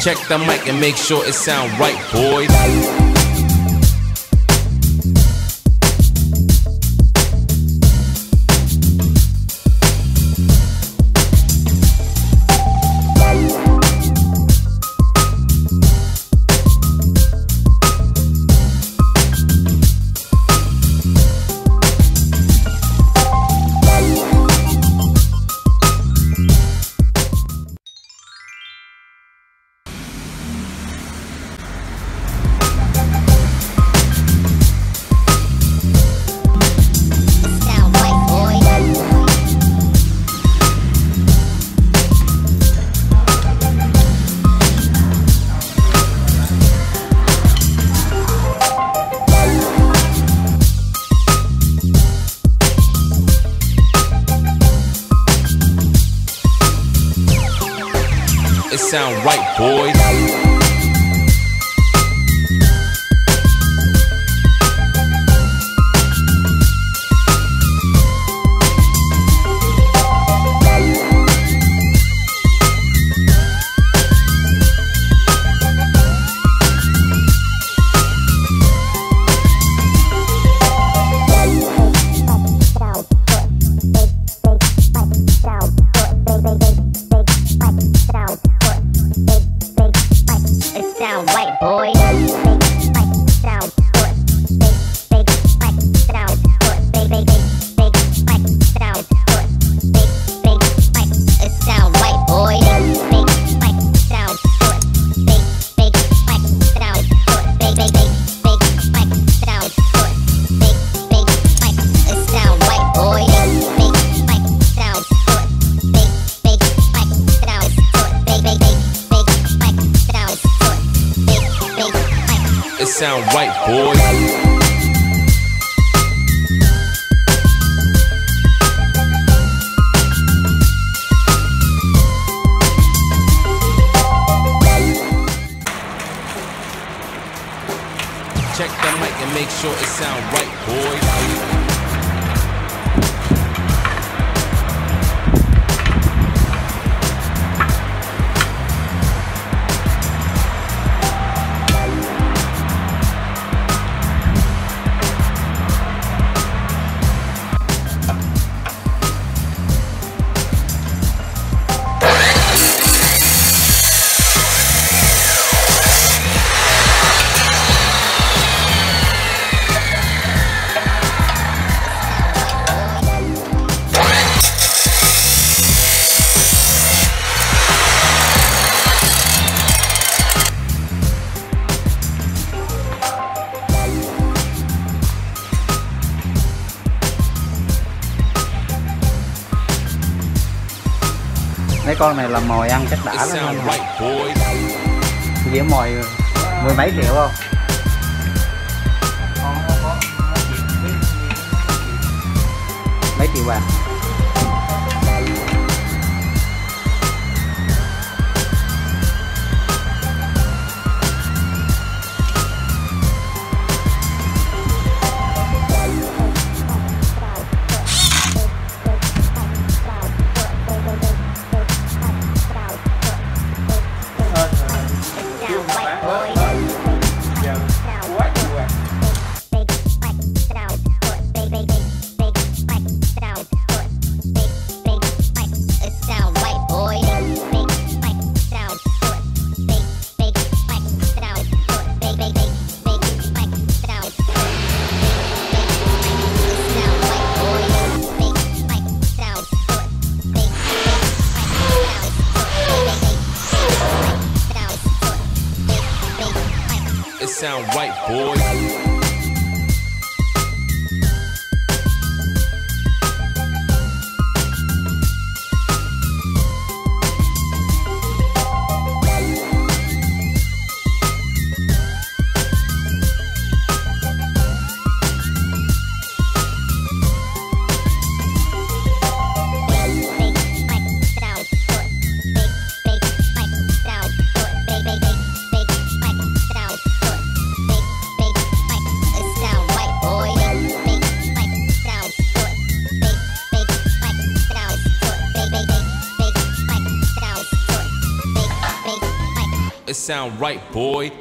Check the mic and make sure it sound right, boys. It sound right, boys. Sound right, boys. Check the mic and make sure it sound right, boys. Mấy con này là mồi ăn chắc đã lắm anh. Dĩa mồi mười mấy triệu không? Mấy triệu bạc. Sound right, boys. it sound right, boy.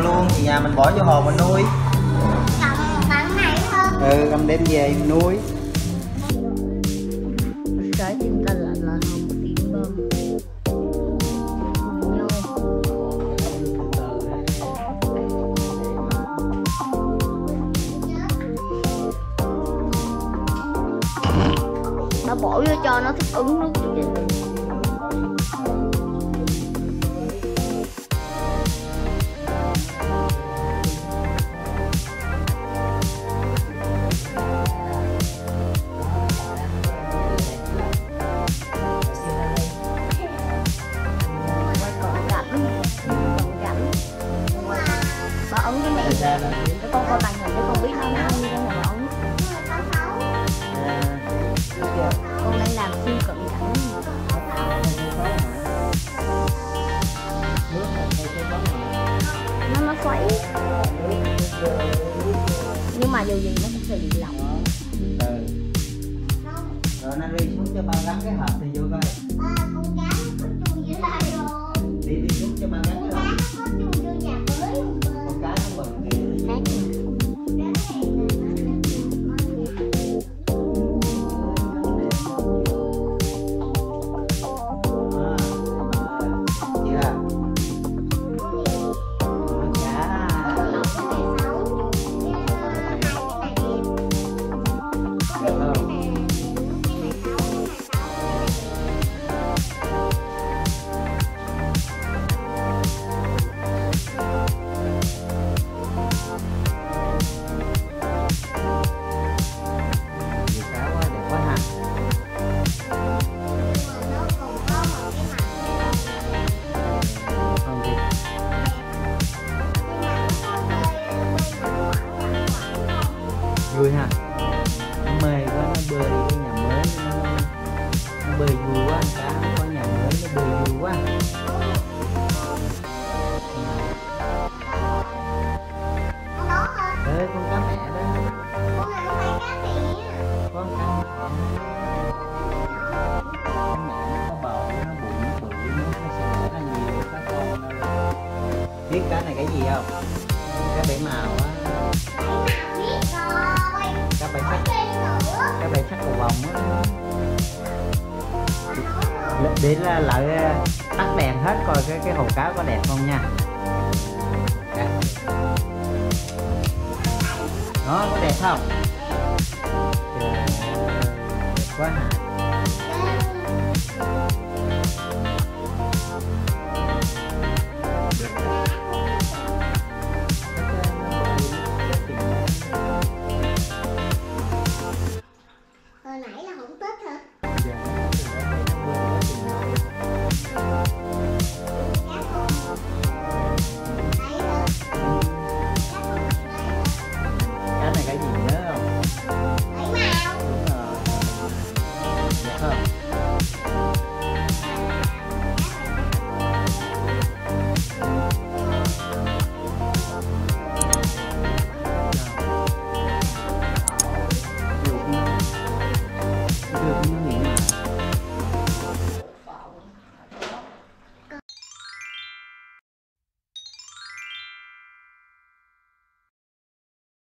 luôn thì nhà mình bỏ vô hồ mình nuôi. Cầm bằng này hơn. Ừ, cầm đem về nuôi. Trái tim ta là hồng tim bơm. Bà bỏ vô cho nó thích ứng nước chứ. Bà ấn cái này để con coi màn hình để con biết nó như thế nào. Con đang làm phim cận cảnh. Nó xoáy. Nhưng mà dù gì nó cũng sẽ bị lỏng. Rồi nó đi xuống cho ba gắn cái hộp thì vô coi. Con cá nó chui dưới đây rồi. Đi xuống cho ba gắn cái hộp. Nó chui vô nhà mới không? Con cá nó bự kìa. Vui ha, nó mê quá, nó bơi cái nhà mới, nó bơi vui quá, cá nó có nhà mới nó bơi vui quá. Ê, con cá mẹ đó. Con cá mẹ. Con cá mẹ nó có bầu, nó bự, nó sẽ đẻ ra nhiều cá con đâu. Biết cá này cái gì không? Cá bảy màu á. Cá bảy sắc cầu vồng á. Để lại tắt đèn hết coi cái hồ cá có đẹp không nha. Đó, có đẹp không? Trời ơi, đẹp quá hả?